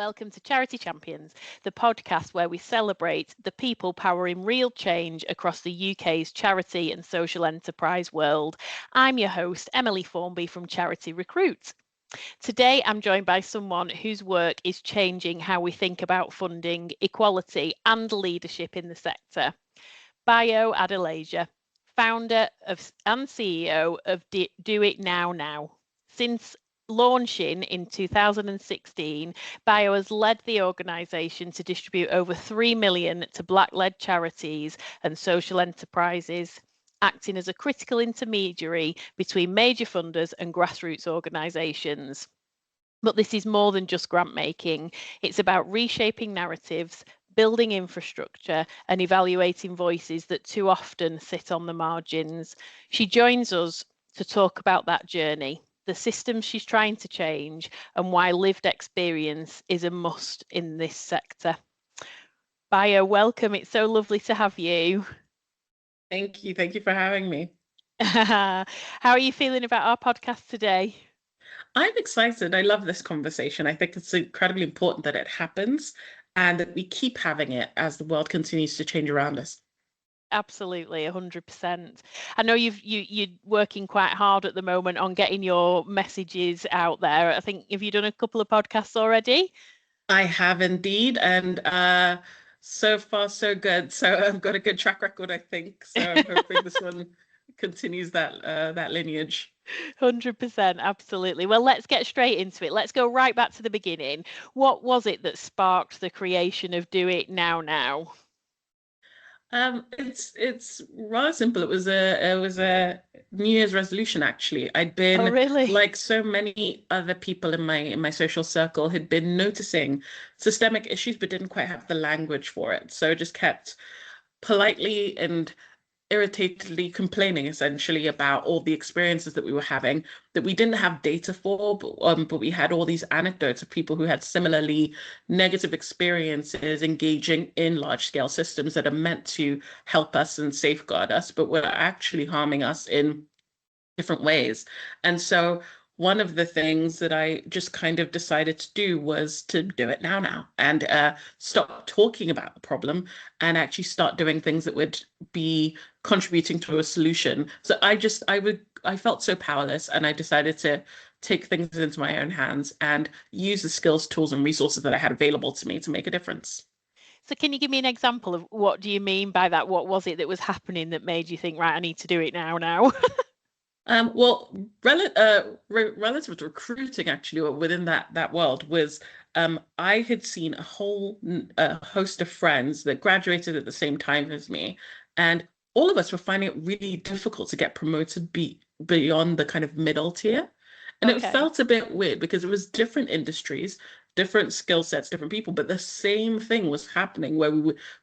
Welcome to Charity Champions, the podcast where we celebrate the people powering real change across the UK's charity and social enterprise world. I'm your host, Emily Formby from Charity Recruit. Today, I'm joined by someone whose work is changing how we think about funding, equality, and leadership in the sector. Bayo Adelaja, founder and CEO of Do It Now. Since launching in 2016, Bayo has led the organisation to distribute over 3 million to Black-led charities and social enterprises, acting as a critical intermediary between major funders and grassroots organisations. But this is more than just grant making. It's about reshaping narratives, building infrastructure, and evaluating voices that too often sit on the margins. She joins us to talk about that journey, the systems she's trying to change, and why lived experience is a must in this sector. Bayo, welcome. It's so lovely to have you. Thank you. Thank you for having me. How are you feeling about our podcast today? I'm excited. I love this conversation. I think it's incredibly important that it happens and that we keep having it as the world continues to change around us. Absolutely, 100%. I know you're working quite hard at the moment on getting your messages out there. I think, have you done a couple of podcasts already? I have indeed, and so far so good. So I've got a good track record, I think. So I'm hoping this one continues that lineage. 100%, absolutely. Well, let's get straight into it. Let's go right back to the beginning. What was it that sparked the creation of Do It Now? It's rather simple. It was a New Year's resolution, actually. I'd been, really? like so many other people in my social circle, had been noticing systemic issues but didn't quite have the language for it. So just kept politely and irritatedly complaining essentially about all the experiences that we were having that we didn't have data for, but we had all these anecdotes of people who had similarly negative experiences engaging in large-scale systems that are meant to help us and safeguard us, but were actually harming us in different ways. And so one of the things that I just kind of decided to do was to do it now, and stop talking about the problem and actually start doing things that would be contributing to a solution. So I felt so powerless, and I decided to take things into my own hands and use the skills, tools, and resources that I had available to me to make a difference. So can you give me an example of what do you mean by that? What was it that was happening that made you think, right, I need to do it now? Well, relative to recruiting, actually, or within that world, was I had seen a whole host of friends that graduated at the same time as me, and all of us were finding it really difficult to get promoted beyond the kind of middle tier. And It felt a bit weird because it was different industries, different skill sets, different people, but the same thing was happening where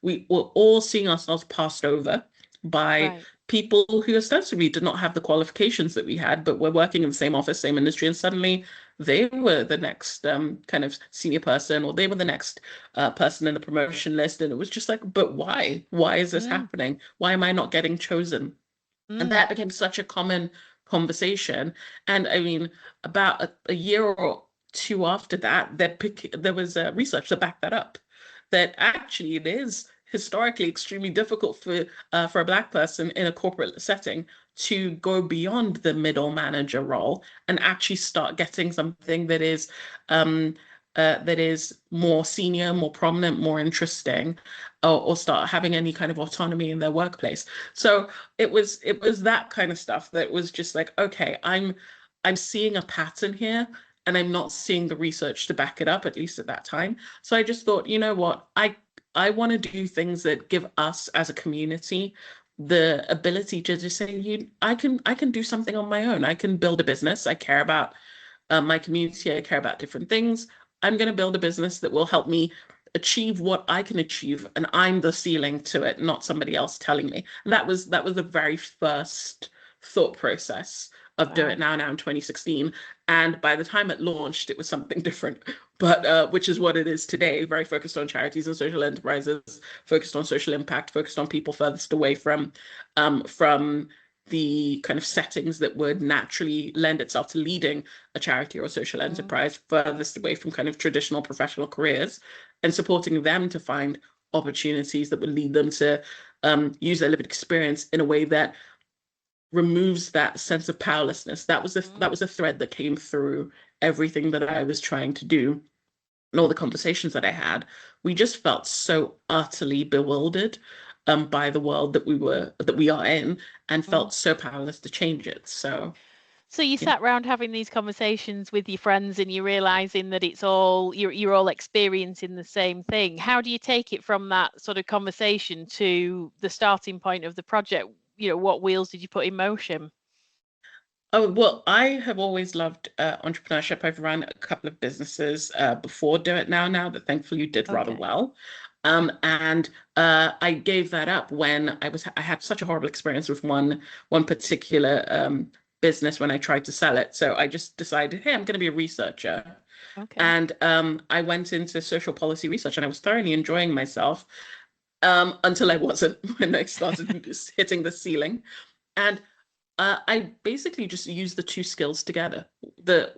we were all seeing ourselves passed over by people who ostensibly did not have the qualifications that we had, but were working in the same office, same industry, and suddenly they were the next kind of senior person, or they were the next person in the promotion list. And it was just like, but why? Why is this happening? Why am I not getting chosen? And that became such a common conversation. And I mean, about a year or two after that, there was research to back that up, that actually it is historically extremely difficult for a Black person in a corporate setting to go beyond the middle manager role and actually start getting something that is more senior, more prominent, more interesting, or start having any kind of autonomy in their workplace. So it was that kind of stuff that was just like, okay, I'm seeing a pattern here, and I'm not seeing the research to back it up, at least at that time. So I just thought, you know what, I want to do things that give us as a community the ability to just say, I can do something on my own. I can build a business. I care about my community. I care about different things. I'm going to build a business that will help me achieve what I can achieve, and I'm the ceiling to it, not somebody else telling me. And that was the very first thought process of Do It Now in 2016. And by the time it launched, it was something different, but which is what it is today, very focused on charities and social enterprises, focused on social impact, focused on people furthest away from the kind of settings that would naturally lend itself to leading a charity or a social enterprise furthest away from kind of traditional professional careers, and supporting them to find opportunities that would lead them to use their lived experience in a way that removes that sense of powerlessness. That was a thread that came through everything that I was trying to do and all the conversations that I had. We just felt so utterly bewildered by the world that we are in, and felt so powerless to change it. So you sat around having these conversations with your friends, and you're realizing that it's all you're all experiencing the same thing. How do you take it from that sort of conversation to the starting point of the project? What wheels did you put in motion? Oh, well, I have always loved entrepreneurship. I've run a couple of businesses before Do It Now that thankfully did rather well. And I gave that up when I had such a horrible experience with one particular business when I tried to sell it. So I just decided, hey, I'm going to be a researcher. And I went into social policy research, and I was thoroughly enjoying myself until I wasn't, when I started hitting the ceiling. And I basically just use the two skills together.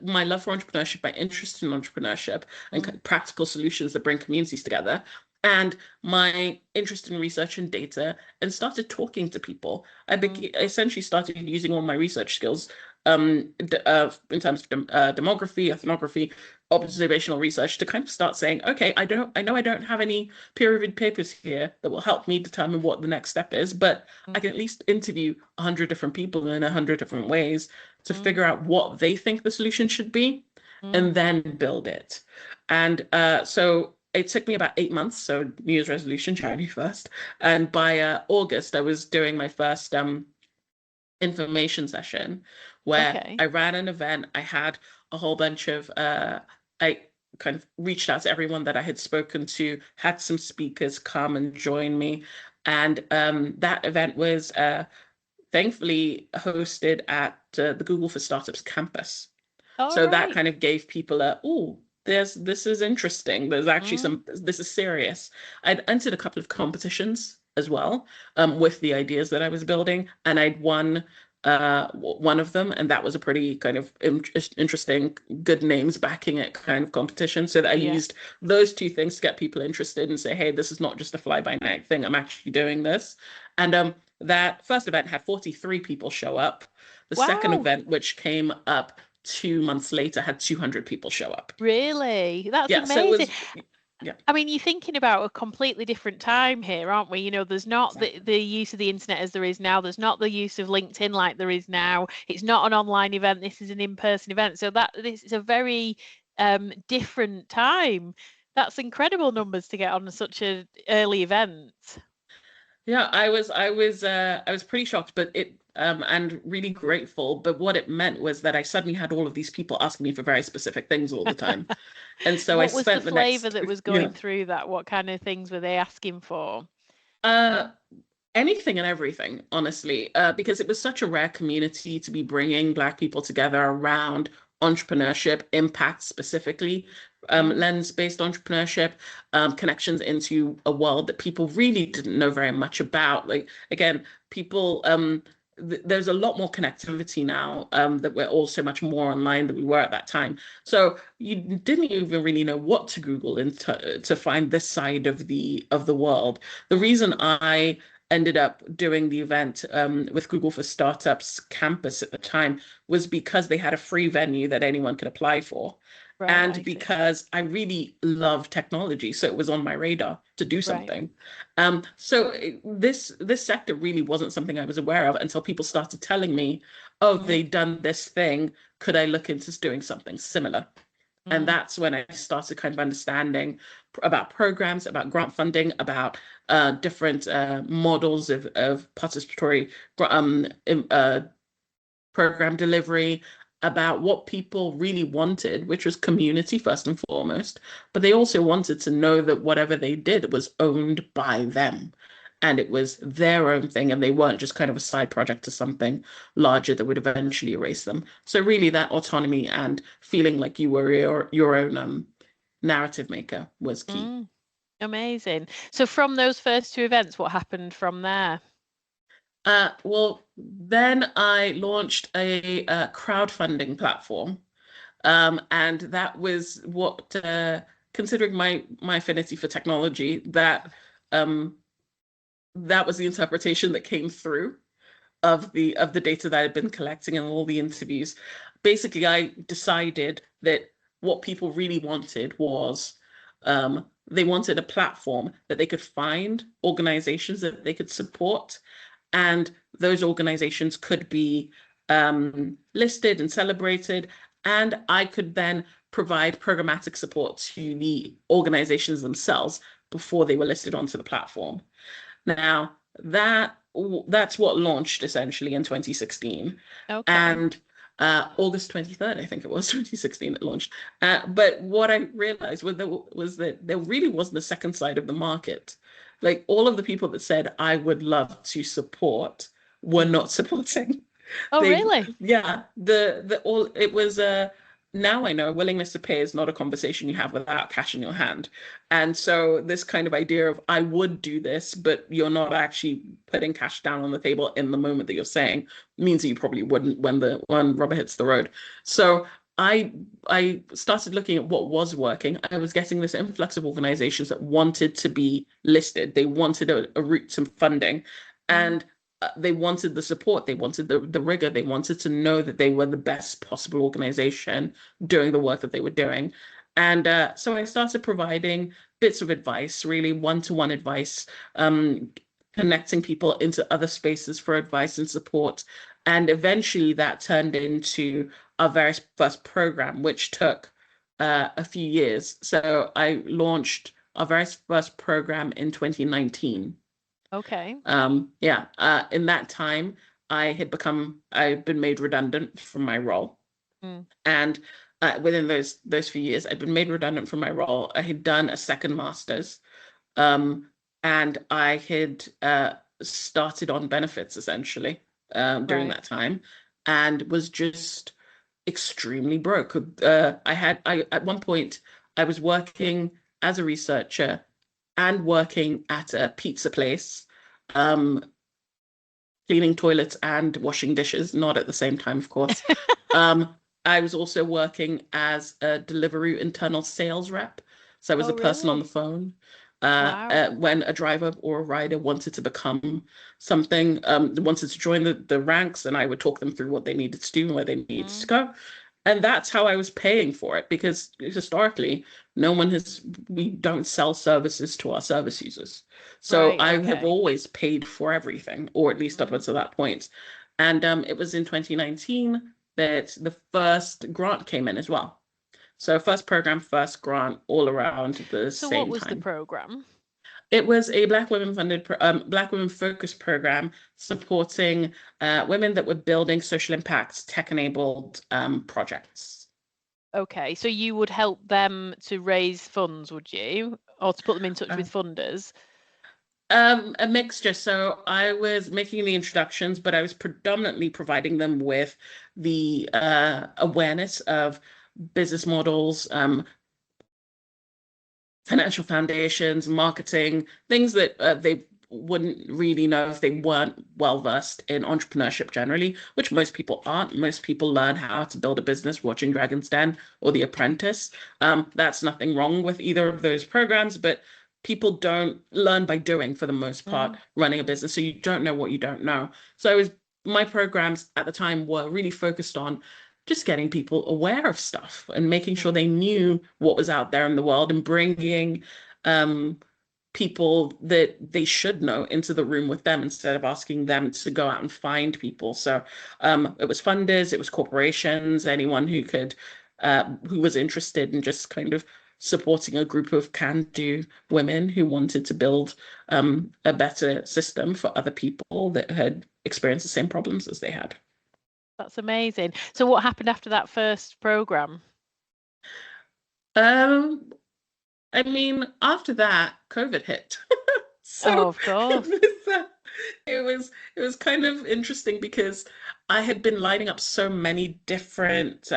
My love for entrepreneurship, my interest in entrepreneurship and kind of practical solutions that bring communities together, and my interest in research and data, and started talking to people. I essentially started using all my research skills in terms of demography, ethnography, observational research, to kind of start saying, okay, I know I don't have any peer-reviewed papers here that will help me determine what the next step is, but I can at least interview 100 different people in 100 different ways to figure out what they think the solution should be, and then build it. And so it took me about 8 months. So New Year's resolution, charity first. And by August, I was doing my first information session where I ran an event. I had a whole bunch of, I kind of reached out to everyone that I had spoken to, had some speakers come and join me. And that event was thankfully hosted at the Google for Startups campus. So that kind of gave people this is interesting. There's actually this is serious. I'd entered a couple of competitions as well with the ideas that I was building, and I'd won one of them, and that was a pretty kind of interesting, good names backing it kind of competition. So that I used those two things to get people interested and say, hey, this is not just a fly-by-night thing. I'm actually doing this. And that first event had 43 people show up. The second event, which came up 2 months later, had 200 people show up. Really? That's amazing. I mean, you're thinking about a completely different time here, aren't we? There's not the use of the internet as there is now. There's not the use of LinkedIn like there is now. It's not an online event. This is an in-person event. So this is a very different time. That's incredible numbers to get on such an early event. Yeah, I was pretty shocked, but and really grateful. But what it meant was that I suddenly had all of these people asking me for very specific things all the time. And so what was the flavor that was going through that? What kind of things were they asking for? Anything and everything, honestly, because it was such a rare community to be bringing Black people together around entrepreneurship, impact specifically, lens-based entrepreneurship, connections into a world that people really didn't know very much about. Like, again, people, there's a lot more connectivity now that we're all so much more online than we were at that time. So you didn't even really know what to Google to find this side of the world. The reason I ended up doing the event with Google for Startups campus at the time was because they had a free venue that anyone could apply for. Right, and because I really love technology, so it was on my radar to do something. Right. So this sector really wasn't something I was aware of until people started telling me, oh, they'd done this thing. Could I look into doing something similar? And that's when I started kind of understanding about programs, about grant funding, about different models of participatory program delivery, about what people really wanted, which was community first and foremost. But they also wanted to know that whatever they did was owned by them. And it was their own thing, and they weren't just kind of a side project to something larger that would eventually erase them. So really that autonomy and feeling like you were your own narrative maker was key. Amazing. So from those first two events, what happened from there? Well, then I launched a crowdfunding platform. And that was what, considering my affinity for technology, um, that was the interpretation that came through of the data that I'd been collecting and all the interviews. Basically, I decided that what people really wanted was they wanted a platform that they could find organizations that they could support, and those organizations could be listed and celebrated, and I could then provide programmatic support to the organizations themselves before they were listed onto the platform. Now, that's what launched essentially in 2016. Okay. And August 23rd, I think it was 2016 it launched. But what I realized was that there really wasn't a second side of the market. Like all of the people that said, I would love to support, were not supporting. Oh, They, really? yeah, the all it was now I know willingness to pay is not a conversation you have without cash in your hand. And so this kind of idea of I would do this, but you're not actually putting cash down on the table in the moment that you're saying means that you probably wouldn't when rubber hits the road. So I started looking at what was working. I was getting this influx of organizations that wanted to be listed. They wanted a route to funding. And they wanted the support, they wanted the rigor, they wanted to know that they were the best possible organization doing the work that they were doing. And so I started providing bits of advice, really one-to-one advice, connecting people into other spaces for advice and support. And eventually that turned into our very first program, which took a few years. So I launched our very first program in 2019. Okay. Yeah, in that time, I'd been made redundant from my role. Mm. And within those few years, I'd been made redundant from my role. I had done a second master's, and I had started on benefits essentially during Right. that time, and was just extremely broke. I at one point I was working as a researcher and working at a pizza place, um, cleaning toilets and washing dishes, not at the same time, of course. Um, I was also working as a Deliveroo internal sales rep. So I was Oh, a person on the really? phone. Wow. When a driver or a rider wanted to become something, wanted to join the ranks, and I would talk them through what they needed to do and where they needed to Mm. go. And that's how I was paying for it, because historically, we don't sell services to our service users. So Right. I have Okay. always paid for everything, or at least up Mm. until that point. And it was in 2019 that the first grant came in as well. So first program, first grant, all around the So, what same was the time. program? It was a Black women funded, Black women focused program supporting women that were building social impact tech enabled projects. Okay, so you would help them to raise funds, would you? Or to put them in touch Uh, with funders? a mixture. So I was making the introductions, but I was predominantly providing them with the awareness of business models, financial foundations, marketing, things that they wouldn't really know if they weren't well versed in entrepreneurship generally, which most people aren't. Most people learn how to build a business watching Dragon's Den or The Apprentice. That's nothing wrong with either of those programs, but people don't learn by doing for the most part, Mm. running a Mm. business. So you don't know what you don't know. So my programs at the time were really focused on just getting people aware of stuff and making sure Mm. they knew what was out there in the world, and bringing um, people that they should know into the room with them instead of asking them to go out and find people. So it was funders, it was corporations, anyone who was interested in just kind of supporting a group of can-do women who wanted to build a better system for other people that had experienced the same problems as they had. That's amazing. So, what happened after that first program? Um, I mean, after that, COVID hit. Oh, So of course. it was kind of interesting because I had been lining up so many different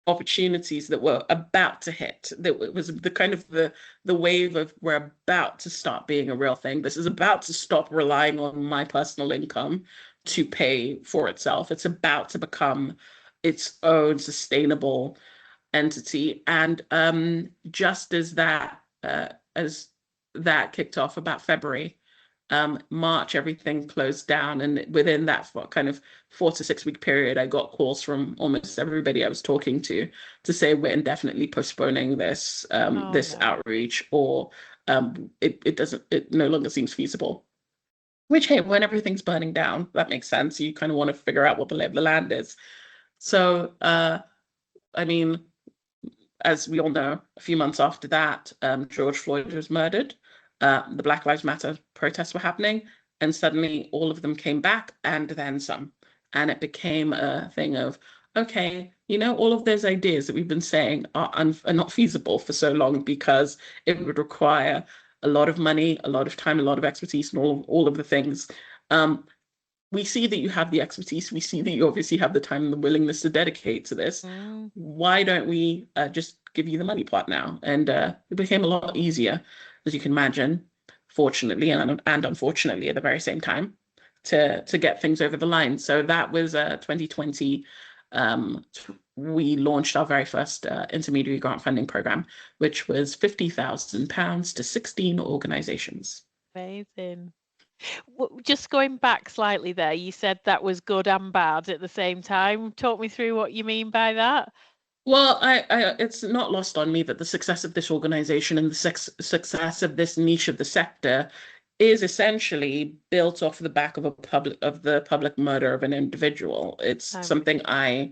opportunities that were about to hit. That it was the kind of the wave of we're about to start being a real thing. This is about to stop relying on my personal income to pay for itself. It's about to become its own sustainable entity. And just as that kicked off about February, March, everything closed down. And within that kind of 4 to 6 week period, I got calls from almost everybody I was talking to say we're indefinitely postponing this outreach, or it no longer seems feasible. Which, hey, when everything's burning down, that makes sense. You kind of want to figure out what the lay of the land is. So, I mean, as we all know, a few months after that, George Floyd was murdered. The Black Lives Matter protests were happening, and suddenly all of them came back, and then some. And it became a thing of, okay, all of those ideas that we've been saying are not feasible for so long because it would require a lot of money, a lot of time, a lot of expertise, and all of the things. We see that you have the expertise. We see that you obviously have the time and the willingness to dedicate to this. Why don't we just give you the money part now? And it became a lot easier, as you can imagine, fortunately and unfortunately at the very same time, to get things over the line. So that was 2020. We launched our very first intermediary grant funding program, which was £50,000 to 16 organizations. Amazing. Just going back slightly there, you said that was good and bad at the same time. Talk me through what you mean by that. Well, it's not lost on me that the success of this organization and the success of this niche of the sector is essentially built off the back of the public murder of an individual. It's something I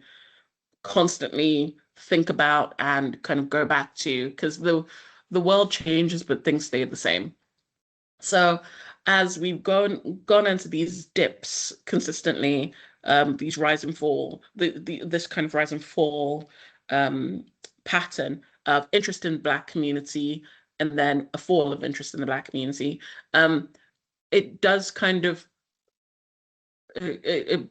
constantly think about and kind of go back to, because the world changes, but things stay the same. So as we've gone into these dips consistently, these rise and fall, this kind of rise and fall pattern of interest in the Black community, and then a fall of interest in the Black community, it does kind of it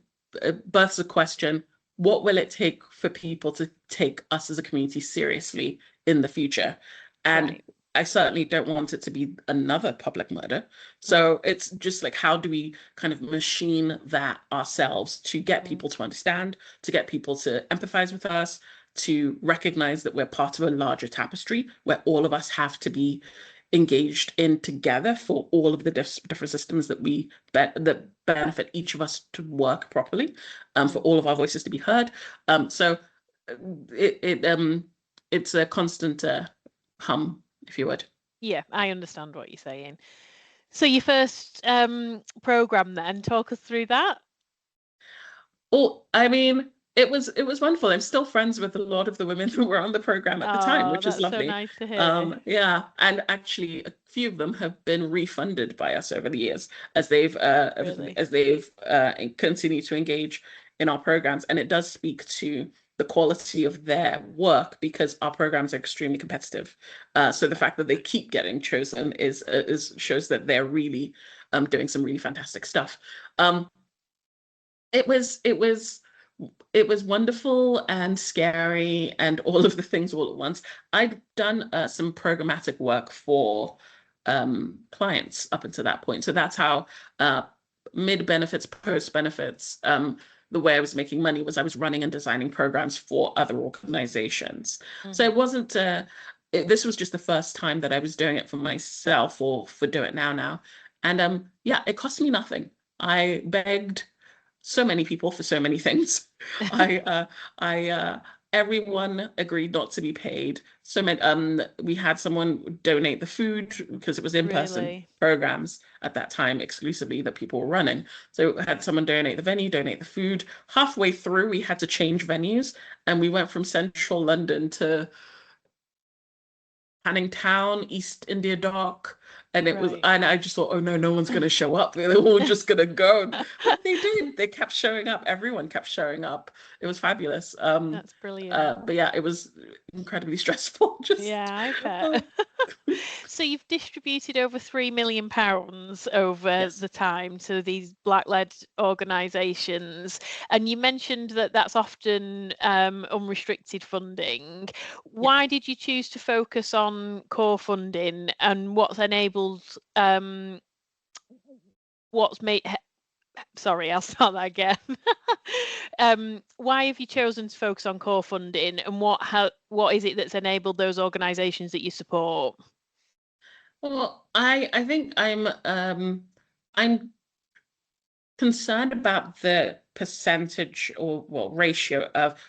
births a question: what will it take for people to take us as a community seriously in the future? And I certainly don't want it to be another public murder. So it's just like, how do we kind of machine that ourselves to get people to understand, to get people to empathize with us, to recognize that we're part of a larger tapestry where all of us have to be engaged in together for all of the different systems that benefit each of us to work properly, for all of our voices to be heard. So it's a constant hum, if you would. Yeah, I understand what you're saying. So your first program then, talk us through that. Oh, I mean, it was wonderful. I'm still friends with a lot of the women who were on the program at the time, which is lovely. So nice to hear. Yeah, and actually, a few of them have been refunded by us over the years as they've continued to engage in our programs, and it does speak to the quality of their work, because our programs are extremely competitive. So the fact that they keep getting chosen shows that they're really doing some really fantastic stuff. It was wonderful and scary and all of the things all at once. I'd done some programmatic work for clients up until that point. So that's how mid-benefits, post-benefits, the way I was making money was I was running and designing programs for other organizations. So it wasn't, this was just the first time that I was doing it for myself or for Do It Now. And yeah, it cost me nothing. I begged so many people for so many things. Everyone agreed not to be paid. So we had someone donate the food, because it was in-person programs at that time exclusively that people were running. So had someone donate the venue, donate the food. Halfway through, we had to change venues, and we went from central London to Canning Town, East India Dock. And it was, and I just thought, oh no one's going to show up. They're all just going to go. But they did. They kept showing up. Everyone kept showing up. It was fabulous. That's brilliant. But yeah, it was incredibly stressful. Yeah, I bet. So you've distributed over £3 million over the time to these Black-led organisations, and you mentioned that that's often unrestricted funding. Why did you choose to focus on core funding, and what's enabled what's made Sorry, I'll start that again. Why have you chosen to focus on core funding, and what is it that's enabled those organisations that you support? Well, I think I'm concerned about the percentage or ratio of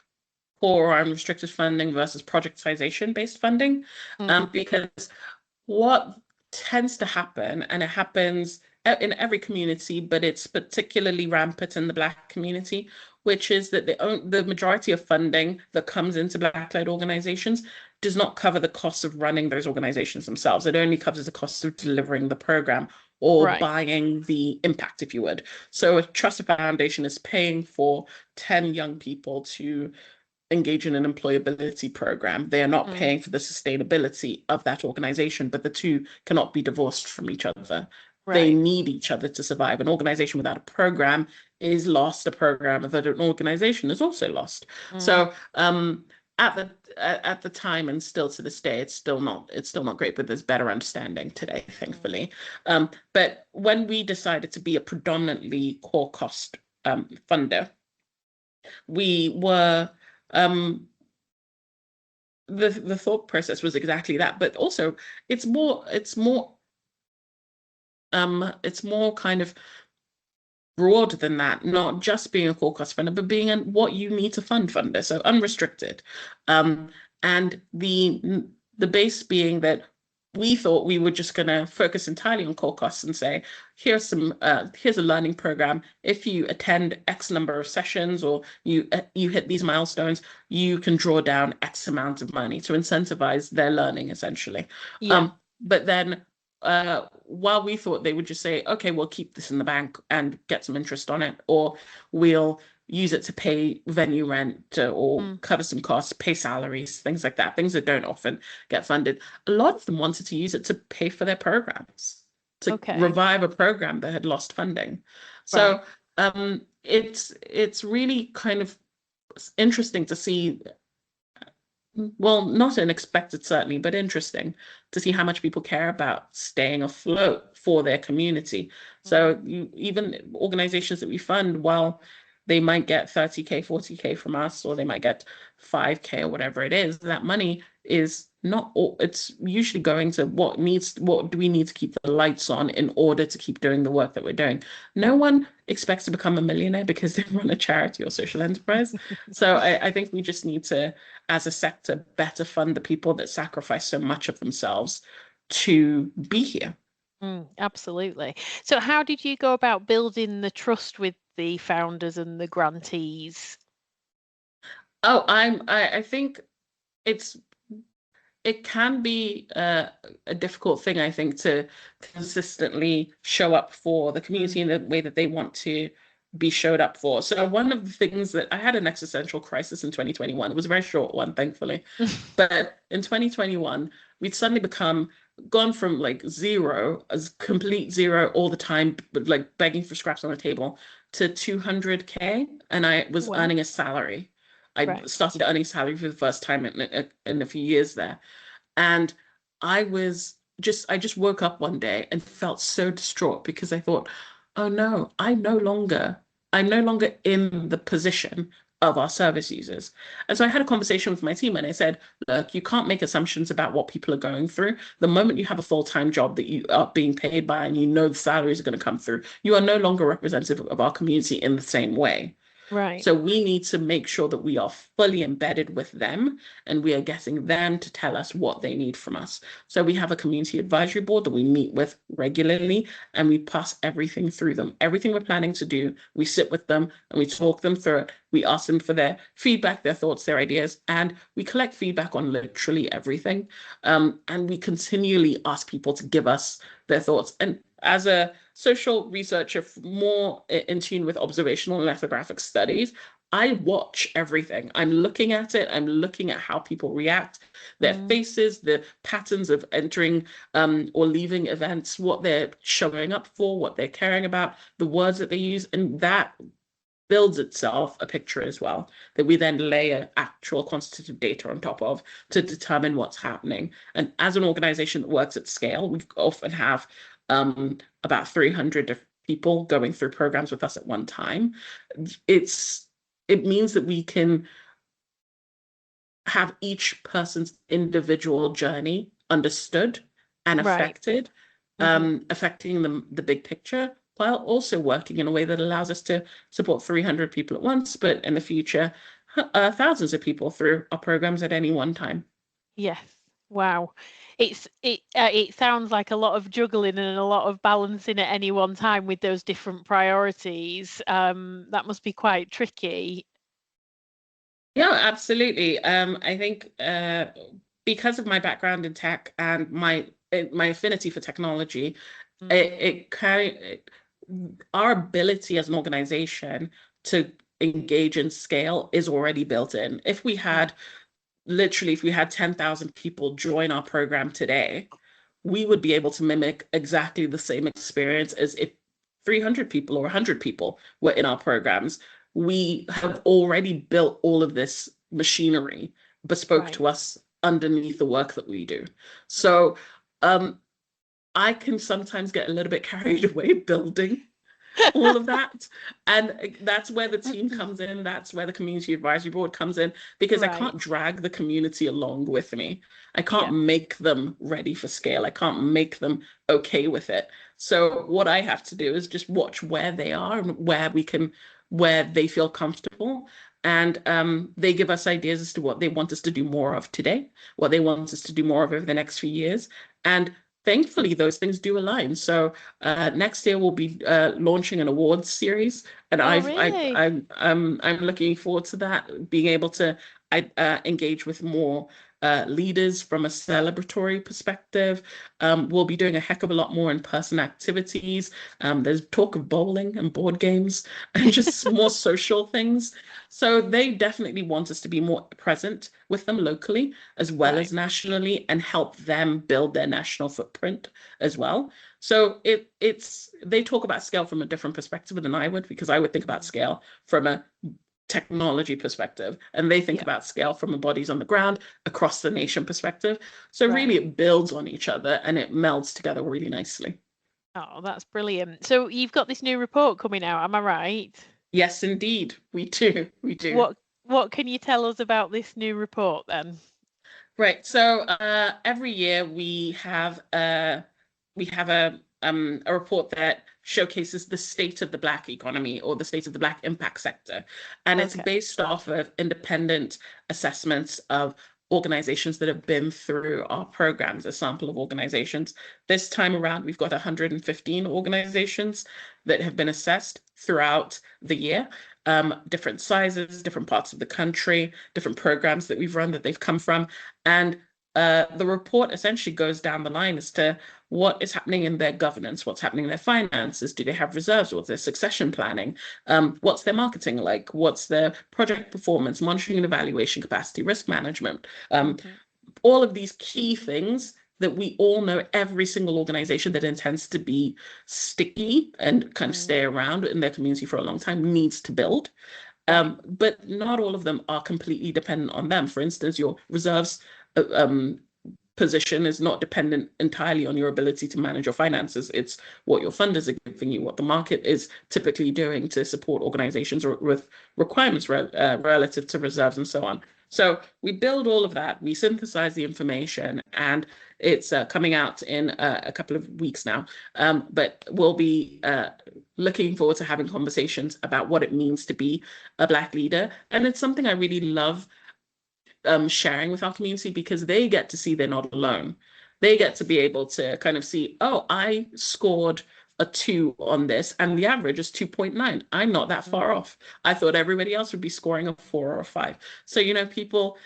core or unrestricted funding versus projectization based funding, because what tends to happen, and it happens in every community, but it's particularly rampant in the Black community, which is that the majority of funding that comes into Black-led organizations does not cover the costs of running those organizations themselves. It only covers the costs of delivering the program or Right. buying the impact, if you would. So a trusted foundation is paying for 10 young people to engage in an employability program. They are not paying for the sustainability of that organization, but the two cannot be divorced from each other. They Right. need each other to survive. An organization without a program is lost. A program without an organization is also lost. So at the time and still to this day, it's still not great, but there's better understanding today, thankfully. But when we decided to be a predominantly core cost funder, we were the thought process was exactly that, but also it's more kind of broad than that, not just being a core cost funder, but being what you need to fund funder, so unrestricted. And the base being that we thought we were just going to focus entirely on core costs and say, here's a learning program. If you attend X number of sessions or you hit these milestones, you can draw down X amount of money to incentivize their learning, essentially. Yeah. But then while we thought they would just say, okay, we'll keep this in the bank and get some interest on it, or we'll use it to pay venue rent or cover some costs, pay salaries, things like that, things that don't often get funded. A lot of them wanted to use it to pay for their programs, to revive a program that had lost funding. So it's really kind of interesting to see, well, not unexpected certainly, but interesting to see how much people care about staying afloat for their community. So even organizations that we fund, while they might get 30K, 40K from us, or they might get 5K or whatever it is, that money is not all, it's usually going to what do we need to keep the lights on in order to keep doing the work that we're doing. No one expects to become a millionaire because they run a charity or social enterprise. So I think we just need to, as a sector, better fund the people that sacrifice so much of themselves to be here. Absolutely. So how did you go about building the trust with the founders and the grantees? Oh, I think it can be a difficult thing, I think, to consistently show up for the community in the way that they want to be showed up for. So one of the things that I had an existential crisis in 2021. It was a very short one, thankfully. But in 2021, we'd suddenly gone from like zero, as complete zero all the time, but like begging for scraps on the table, to 200K, and I was earning a salary. I started earning salary for the first time in a few years there. And I just woke up one day and felt so distraught because I thought, oh no, I'm no longer in the position of our service users. And so I had a conversation with my team and I said, look, you can't make assumptions about what people are going through. The moment you have a full-time job that you are being paid by and you know the salaries are going to come through, you are no longer representative of our community in the same way. Right. So we need to make sure that we are fully embedded with them and we are getting them to tell us what they need from us. So we have a community advisory board that we meet with regularly and we pass everything through them. Everything we're planning to do, we sit with them and we talk them through it. We ask them for their feedback, their thoughts, their ideas, and we collect feedback on literally everything. And we continually ask people to give us their thoughts. And as a social researcher more in tune with observational and ethnographic studies, I watch everything. I'm looking at it. I'm looking at how people react, their faces, the patterns of entering or leaving events, what they're showing up for, what they're caring about, the words that they use. And that builds itself a picture as well that we then layer actual quantitative data on top of to determine what's happening. And as an organization that works at scale, we often have about 300 people going through programs with us at one time, it means that we can have each person's individual journey understood and Right. affected, affecting the big picture, while also working in a way that allows us to support 300 people at once, but in the future, thousands of people through our programs at any one time. Yes. Wow. It sounds like a lot of juggling and a lot of balancing at any one time with those different priorities. That must be quite tricky. Yeah, absolutely. I think because of my background in tech and my affinity for technology, our ability as an organization to engage and scale is already built in. If we had 10,000 people join our program today, we would be able to mimic exactly the same experience as if 300 people or 100 people were in our programs. We have already built all of this machinery bespoke to us underneath the work that we do. So I can sometimes get a little bit carried away building all of that. And that's where the team comes in. That's where the community advisory board comes in, because I can't drag the community along with me. I can't make them ready for scale. I can't make them okay with it. So what I have to do is just watch where they are and where they feel comfortable. And they give us ideas as to what they want us to do more of today, what they want us to do more of over the next few years. And thankfully, those things do align. So next year we'll be launching an awards series, and I'm looking forward to that. Being able to engage with more leaders from a celebratory perspective. We'll be doing a heck of a lot more in-person activities. There's talk of bowling and board games and just more social things. So they definitely want us to be more present with them locally as well as nationally, and help them build their national footprint as well. So they talk about scale from a different perspective than I would, because I would think about scale from a technology perspective, and they think about scale from a bodies on the ground across the nation perspective. So really it builds on each other and it melds together really nicely. Oh, that's brilliant. So you've got this new report coming out, am I right? Yes, indeed. We do. What can you tell us about this new report then? Right. So every year we have a report that showcases the state of the Black economy, or the state of the Black impact sector. And it's based off of independent assessments of organizations that have been through our programs, a sample of organizations. This time around, we've got 115 organizations that have been assessed throughout the year. Different sizes, different parts of the country, different programs that we've run that they've come from. And the report essentially goes down the line as to what is happening in their governance, what's happening in their finances, do they have reserves, what's their succession planning, what's their marketing like, what's their project performance, monitoring and evaluation capacity, risk management, all of these key things that we all know every single organization that intends to be sticky and kind of stay around in their community for a long time needs to build. But not all of them are completely dependent on them. For instance, your reserves position is not dependent entirely on your ability to manage your finances. It's what your funders are giving you, what the market is typically doing to support organizations with requirements relative to reserves and so on. So we build all of that, we synthesize the information, and it's coming out in a couple of weeks now. But we'll be looking forward to having conversations about what it means to be a Black leader. And it's something I really love sharing with our community, because they get to see they're not alone. They get to be able to kind of see, oh, I scored a 2 on this and the average is 2.9. I'm not that far off. I thought everybody else would be scoring a 4 or a 5. So, people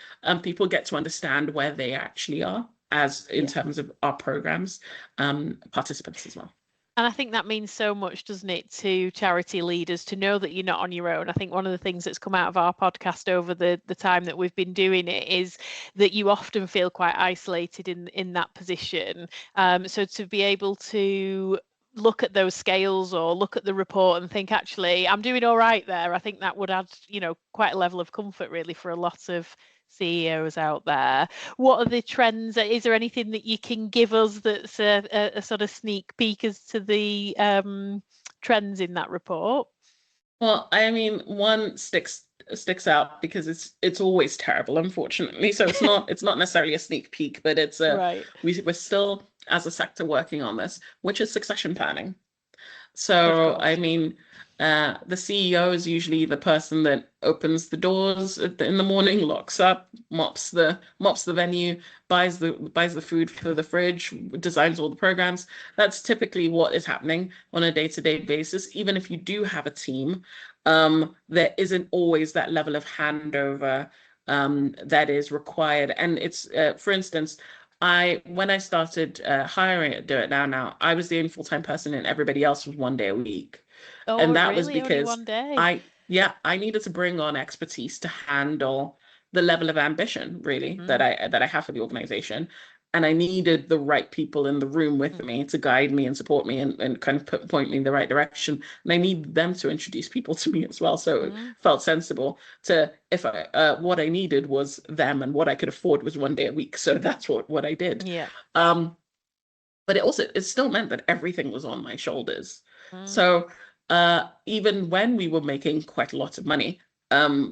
get to understand where they actually are as in terms of our programs, participants as well. And I think that means so much, doesn't it, to charity leaders to know that you're not on your own. I think one of the things that's come out of our podcast over the time that we've been doing it is that you often feel quite isolated in that position. So to be able to look at those scales or look at the report and think, actually, I'm doing all right there, I think that would add, quite a level of comfort really for a lot of CEOs out there. What are the trends? Is there anything that you can give us that's a sort of sneak peek as to the trends in that report? Well, I mean, one sticks out because it's always terrible, unfortunately. So it's not necessarily a sneak peek, but it's a Right. we're still as a sector working on this, which is succession planning. Of So, I course. mean, the CEO is usually the person that opens the doors in the morning, locks up, mops the venue, buys the food for the fridge, designs all the programs. That's typically what is happening on a day-to-day basis. Even if you do have a team, there isn't always that level of handover that is required. And it's, for instance, when I started hiring at Do It Now, I was the only full-time person and everybody else was 1 day a week. Oh, And that was really? Only because one day? I needed to bring on expertise to handle the level of ambition really that Mm, I have for the organization. And I needed the right people in the room with mm, me to guide me and support me and kind of point me in the right direction. And I need them to introduce people to me as well. So it mm. felt sensible to if I what I needed was them and what I could afford was 1 day a week. So that's what I did. Yeah. Um, but it still meant that everything was on my shoulders. Mm, So even when we were making quite a lot of money,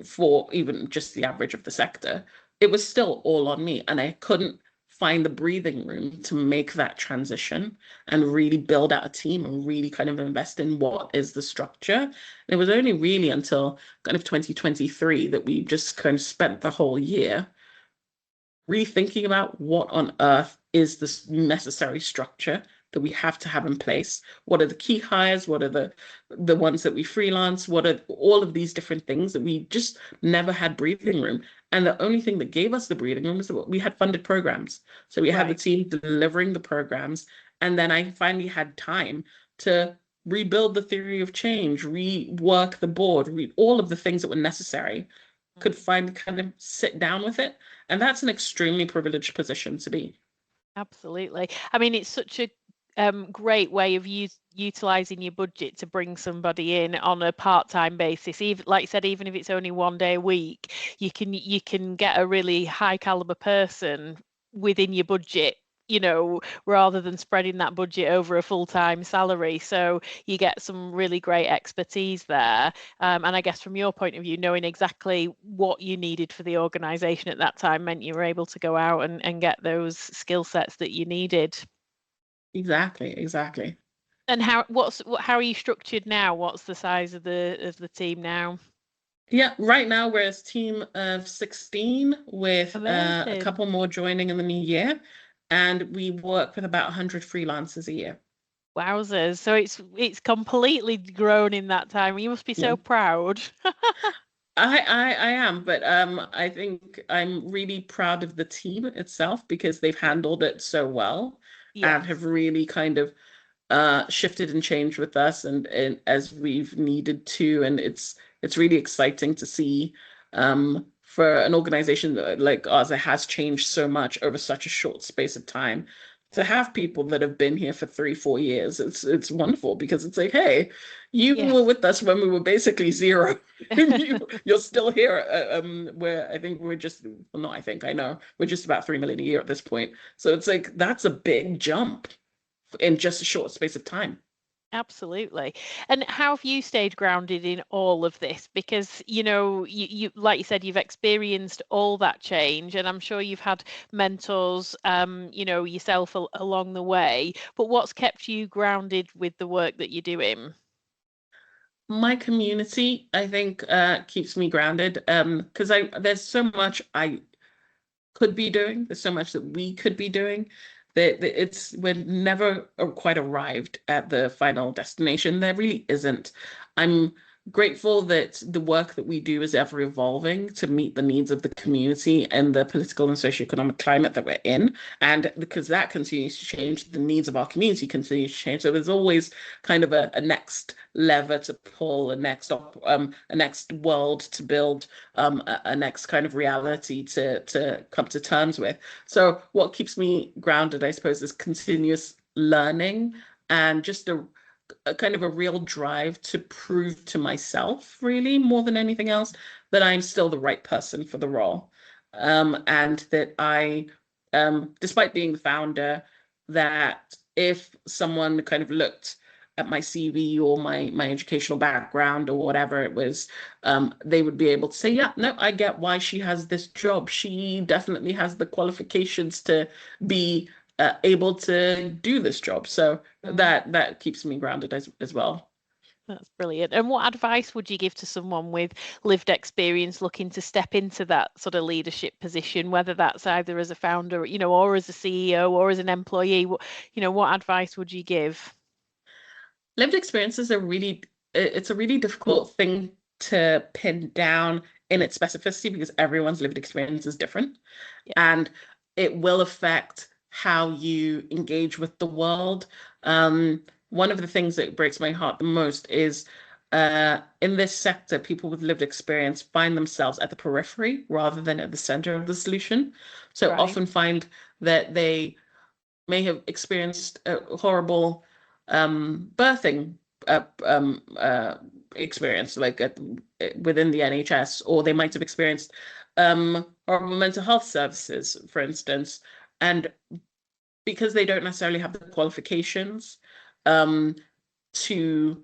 for even just the average of the sector, it was still all on me, and I couldn't find the breathing room to make that transition and really build out a team and really kind of invest in what is the structure. And it was only really until kind of 2023 that we just kind of spent the whole year rethinking about what on earth is this necessary structure that we have to have in place. What are the key hires? What are the ones that we freelance? What are all of these different things that we just never had breathing room? And the only thing that gave us the breathing room is that we had funded programs. So we had the right. team delivering the programs. And then I finally had time to rebuild the theory of change, rework the board, read all of the things that were necessary, could Mm. find kind of sit down with it. And that's an extremely privileged position to be. Absolutely. I mean, it's such a great way of utilizing your budget to bring somebody in on a part-time basis. Even like you said, even if it's only 1 day a week, you can get a really high caliber person within your budget. Rather than spreading that budget over a full-time salary. So you get some really great expertise there. And I guess from your point of view, knowing exactly what you needed for the organization at that time meant you were able to go out and get those skill sets that you needed. Exactly, exactly. And how are you structured now? What's the size of the team now? Yeah, right now we're a team of 16 with a Amazing. couple more joining in the new year. And we work with about 100 freelancers a year. Wowzers. So it's completely grown in that time. You must be Yeah. so proud. I am, but I think I'm really proud of the team itself because they've handled it so well and Yes. have really kind of shifted and changed with us and as we've needed to. And it's really exciting to see for an organization like ours that has changed so much over such a short space of time. To have people that have been here for 3, 4 years, it's wonderful because it's like, hey, you were Yes. with us when we were basically zero, and you're still here. Where I think we're just, well, not I think I know we're just about 3 million a year at this point. So it's like that's a big jump in just a short space of time. Absolutely. And how have you stayed grounded in all of this? Because, you like you said, you've experienced all that change, and I'm sure you've had mentors, yourself along the way. But what's kept you grounded with the work that you're doing? My community, I think, keeps me grounded. Because there's so much I could be doing. There's so much that we could be doing. That we're never quite arrived at the final destination. There really isn't. I'm grateful that the work that we do is ever evolving to meet the needs of the community and the political and socioeconomic climate that we're in. And because that continues to change, the needs of our community continue to change. So there's always kind of a next lever to pull, a next world to build, a next kind of reality to come to terms with. So what keeps me grounded, I suppose, is continuous learning and just a kind of a real drive to prove to myself, really, more than anything else, that I'm still the right person for the role. And that despite being the founder, that if someone kind of looked at my CV or my educational background or whatever it was, they would be able to say, yeah, no, I get why she has this job. She definitely has the qualifications to be able to do this job. So that keeps me grounded as well. That's brilliant. And what advice would you give to someone with lived experience looking to step into that sort of leadership position, whether that's either as a founder, or as a CEO or as an employee? What advice would you give? Lived experiences are it's a really difficult thing to pin down in its specificity because everyone's lived experience is different. Yeah. And it will affect how you engage with the world. One of the things that breaks my heart the most is in this sector, people with lived experience find themselves at the periphery rather than at the center of the solution. So Right. often find that they may have experienced a horrible birthing experience, like within the NHS, or they might have experienced horrible mental health services, for instance, and because they don't necessarily have the qualifications to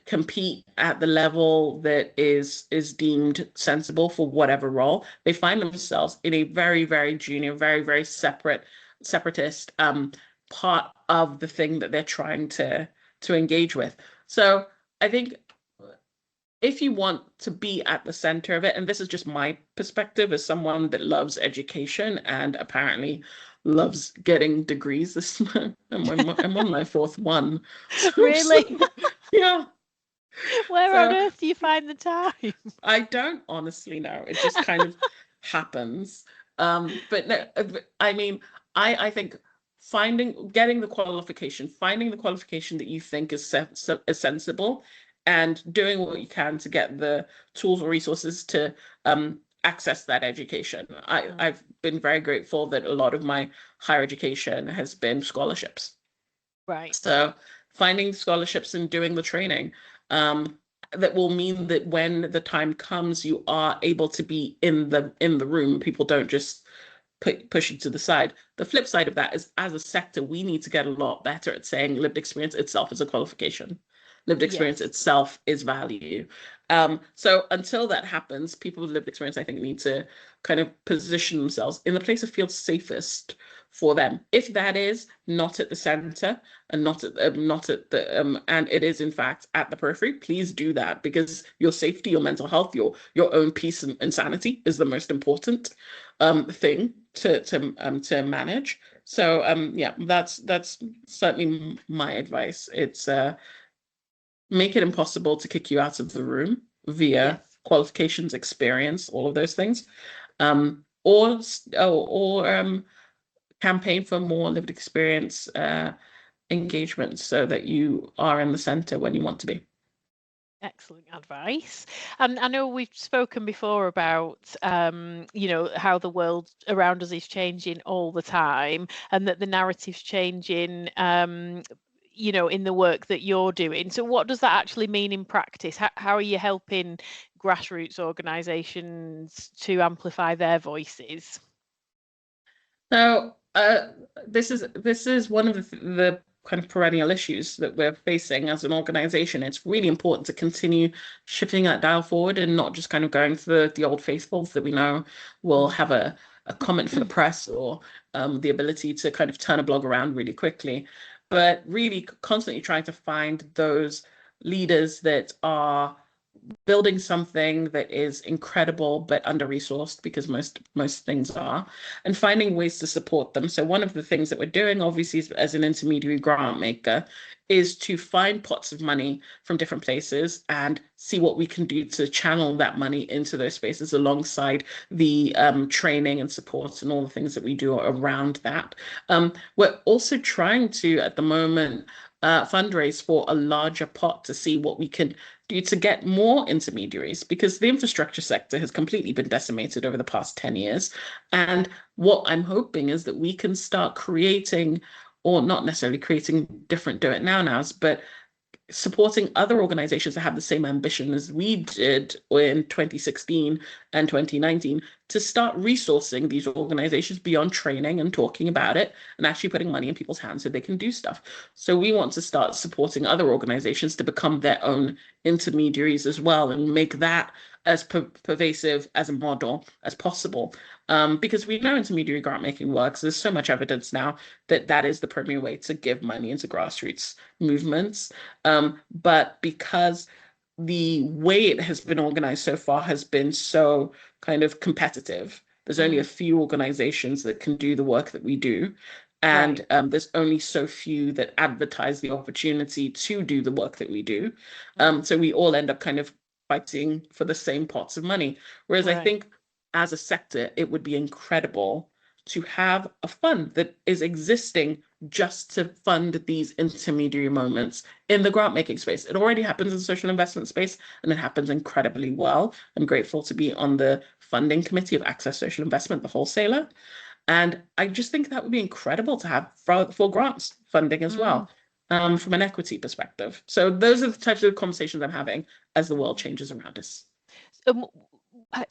compete at the level that is deemed sensible for whatever role, they find themselves in a very, very junior, very, very separatist part of the thing that they're trying to engage with. So I think if you want to be at the center of it, and this is just my perspective as someone that loves education and apparently loves getting degrees. I'm on my fourth one. So Really? yeah. Where on So earth do you find the time? I don't honestly know. It just kind of happens. But no, I mean, I think getting the qualification, finding the qualification that you think is sensible, and doing what you can to get the tools or resources to access that education. I've been very grateful that a lot of my higher education has been scholarships. Right. So finding scholarships and doing the training. That will mean that when the time comes, you are able to be in the room. People don't just push you to the side. The flip side of that is, as a sector, we need to get a lot better at saying lived experience itself is a qualification. Lived experience Yes. itself is value. So until that happens, people with lived experience, I think, need to kind of position themselves in the place that feels safest for them. If that is not at the center and not at the and it is in fact at the periphery, please do that, because your safety, your mental health, your own peace and sanity is the most important thing to manage. So yeah, that's certainly my advice. It's make it impossible to kick you out of the room via Yes. qualifications, experience, all of those things, or campaign for more lived experience engagement so that you are in the center when you want to be. Excellent advice. And I know we've spoken before about, how the world around us is changing all the time, and that the narrative's changing, in the work that you're doing. So what does that actually mean in practice? How are you helping grassroots organisations to amplify their voices? So this is one of the kind of perennial issues that we're facing as an organization. It's really important to continue shifting that dial forward and not just kind of going for the old faithfuls that we know will have a comment for the press or the ability to kind of turn a blog around really quickly, but really constantly trying to find those leaders that are building something that is incredible but under-resourced, because most things are, and finding ways to support them. So one of the things that we're doing, obviously, as an intermediary grant maker, is to find pots of money from different places and see what we can do to channel that money into those spaces alongside the training and support and all the things that we do around that. We're also trying to, at the moment, fundraise for a larger pot to see what we can do to get more intermediaries, because the infrastructure sector has completely been decimated over the past 10 years. And what I'm hoping is that we can start creating, or not necessarily creating different do it now nows, but supporting other organizations that have the same ambition as we did in 2016 and 2019 to start resourcing these organizations beyond training and talking about it and actually putting money in people's hands so they can do stuff. So we want to start supporting other organizations to become their own intermediaries as well and make that as pervasive as a model as possible. Because we know intermediary grant making works. There's so much evidence now that that is the premier way to give money into grassroots movements. But because the way it has been organized so far has been so kind of competitive, there's only a few organizations that can do the work that we do. And there's only so few that advertise the opportunity to do the work that we do. So we all end up kind of fighting for the same pots of money. Whereas I think as a sector, it would be incredible to have a fund that is existing just to fund these intermediary moments in the grant making space. It already happens in the social investment space, and it happens incredibly well. I'm grateful to be on the funding committee of Access Social Investment, the wholesaler. And I just think that would be incredible to have for grants funding as well, from an equity perspective. So those are the types of conversations I'm having as the world changes around us.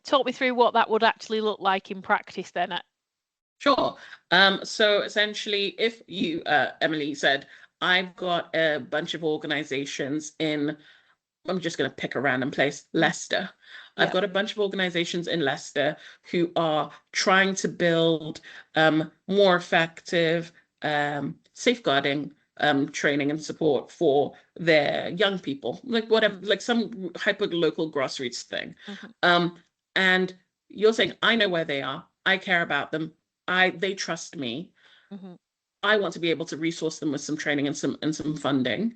Talk me through what that would actually look like in practice then. Sure. So essentially, if you, Emily said, I've got a bunch of organizations in, I'm just going to pick a random place, Leicester. I've got a bunch of organizations in Leicester who are trying to build more effective safeguarding training and support for their young people, like whatever, like some hyper local grassroots thing. And you're saying, I know where they are. I care about them. They trust me. I want to be able to resource them with some training and some funding.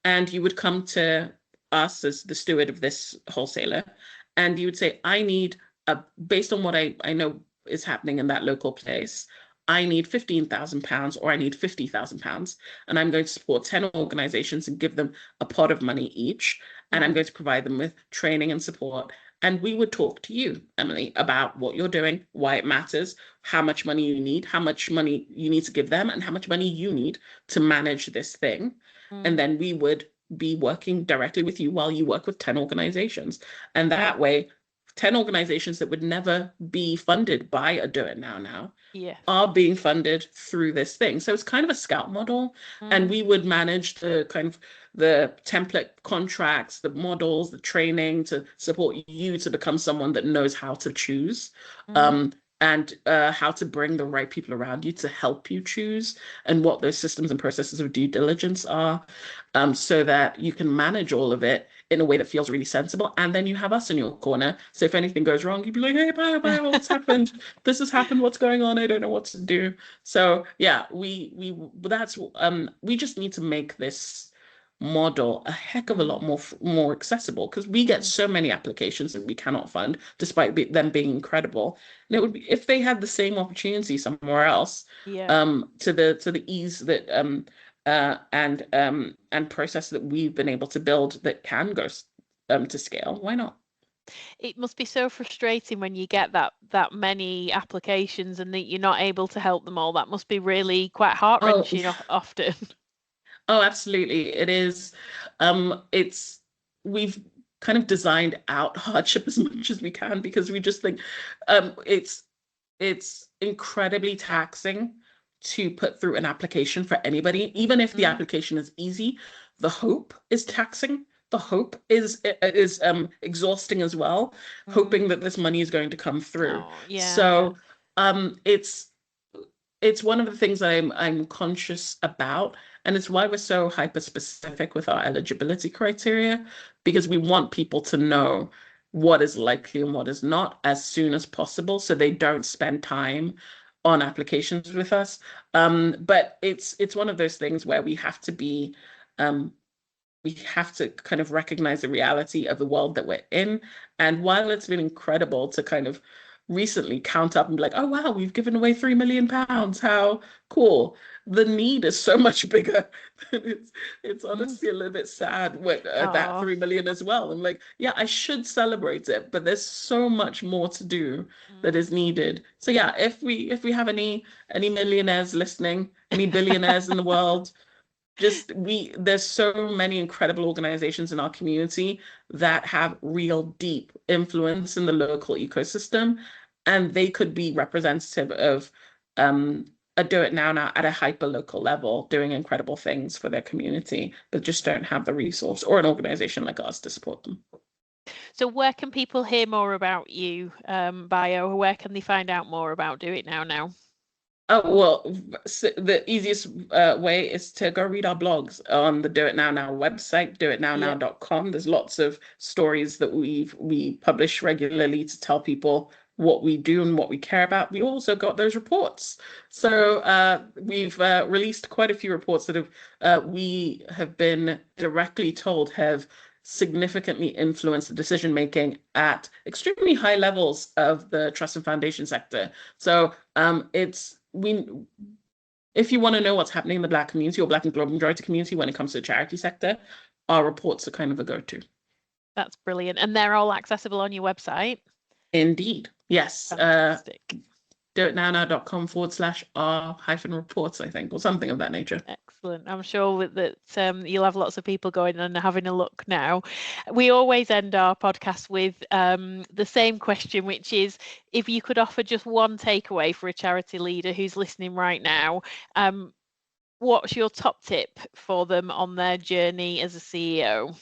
And you would come to us as the steward of this wholesaler, and you would say, I need based on what I know is happening in that local place, I need £15,000 or I need £50,000, and I'm going to support 10 organizations and give them a pot of money each, and I'm going to provide them with training and support. And we would talk to you, Emily, about what you're doing, why it matters, how much money you need, how much money you need to give them, and how much money you need to manage this thing. And then we would be working directly with you while you work with 10 organizations. And that way, 10 organizations that would never be funded by a Do It Now are being funded through this thing. So it's kind of a scout model, and we would manage the kind of the template contracts, the models, the training to support you to become someone that knows how to choose, and how to bring the right people around you to help you choose, and what those systems and processes of due diligence are, so that you can manage all of it in a way that feels really sensible. And then you have us in your corner. So if anything goes wrong, you'd be like, hey, Bayo, what's happened? This has happened. What's going on? I don't know what to do. So yeah, we just need to make this model a heck of a lot more accessible, because we get so many applications that we cannot fund despite them being incredible. And it would be, if they had the same opportunity somewhere else, to the ease that and process that we've been able to build that can go to scale, why not? It must be so frustrating when you get that many applications and that you're not able to help them all. That must be really quite heart-wrenching often. Oh, absolutely. It is. We've kind of designed out hardship as much as we can, because we just think it's incredibly taxing to put through an application for anybody. Even if the application is easy, the hope is taxing. The hope is exhausting as well, hoping that this money is going to come through. So it's one of the things that I'm conscious about, and it's why we're so hyper specific with our eligibility criteria, because we want people to know what is likely and what is not as soon as possible, so they don't spend time on applications with us. But it's one of those things where we have to kind of recognize the reality of the world that we're in. And while it's been incredible to kind of recently count up and be like, oh wow, we've given away £3 million, how cool, the need is so much bigger. It's honestly a little bit sad with that 3 million as well. I'm like, yeah, I should celebrate it, but there's so much more to do that is needed. So yeah, if we have any millionaires listening, any billionaires in the world, There's so many incredible organizations in our community that have real deep influence in the local ecosystem, and they could be representative of a do it now at a hyper local level, doing incredible things for their community, but just don't have the resource or an organization like ours to support them. So where can people hear more about you, Bayo? Where can they find out more about Do It Now? Oh, well, the easiest way is to go read our blogs on the Do It Now website, doitnownow.com. There's lots of stories that we publish regularly to tell people what we do and what we care about. We also got those reports. So we've released quite a few reports that we have been directly told have significantly influenced the decision making at extremely high levels of the trust and foundation sector. So if you want to know what's happening in the Black community or Black and global majority community when it comes to the charity sector, our reports are kind of a go-to. That's brilliant. And they're all accessible on your website? Indeed. Yes. Fantastic. doitnownow.com/r-reports, I think, or something of that nature. Excellent. I'm sure that you'll have lots of people going and having a look now. We always end our podcast with the same question, which is, if you could offer just one takeaway for a charity leader who's listening right now, what's your top tip for them on their journey as a CEO?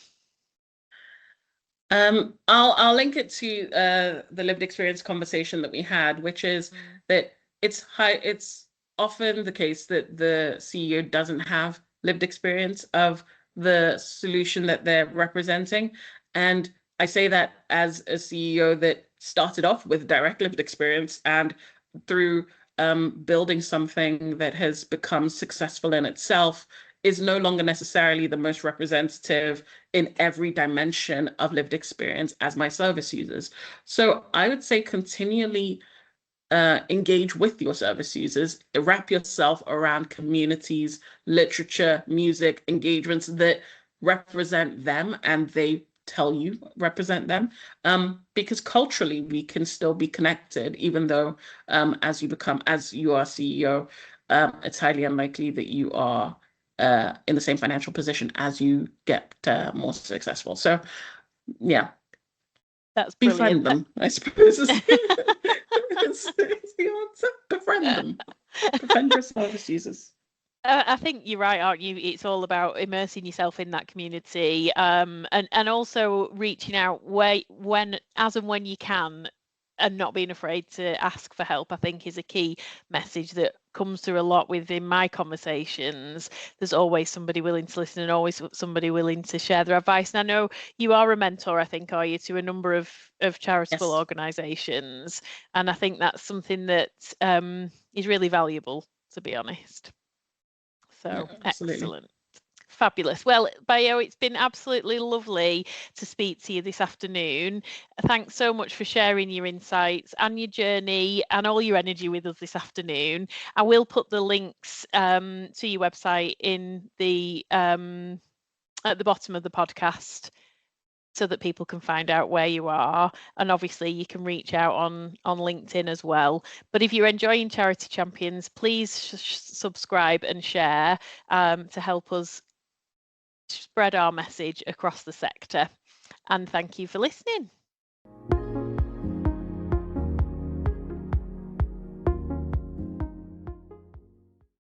I'll link it to the lived experience conversation that we had, which is that it's often the case that the CEO doesn't have lived experience of the solution that they're representing. And I say that as a CEO that started off with direct lived experience, and through building something that has become successful in itself, is no longer necessarily the most representative in every dimension of lived experience as my service users. So I would say continually engage with your service users, wrap yourself around communities, literature, music, engagements that represent them and they tell you represent them, because culturally we can still be connected, even though as you are CEO, it's highly unlikely that you are in the same financial position as you get more successful. So yeah, that's brilliant. Befriend them, I suppose. It's the answer. Befriend them. Befriend your service users. I think you're right, aren't you? It's all about immersing yourself in that community, and also reaching out when you can, and not being afraid to ask for help, I think, is a key message that comes through a lot within my conversations. There's always somebody willing to listen and always somebody willing to share their advice. And I know you are a mentor, I think, are you, to a number of charitable organisations. And I think that's something that is really valuable, to be honest. So excellent. Fabulous. Well, Bayo, it's been absolutely lovely to speak to you this afternoon. Thanks so much for sharing your insights and your journey and all your energy with us this afternoon. I will put the links to your website in the at the bottom of the podcast, so that people can find out where you are. And obviously you can reach out on LinkedIn as well. But if you're enjoying Charity Champions, please subscribe and share to help us spread our message across the sector. And thank you for listening.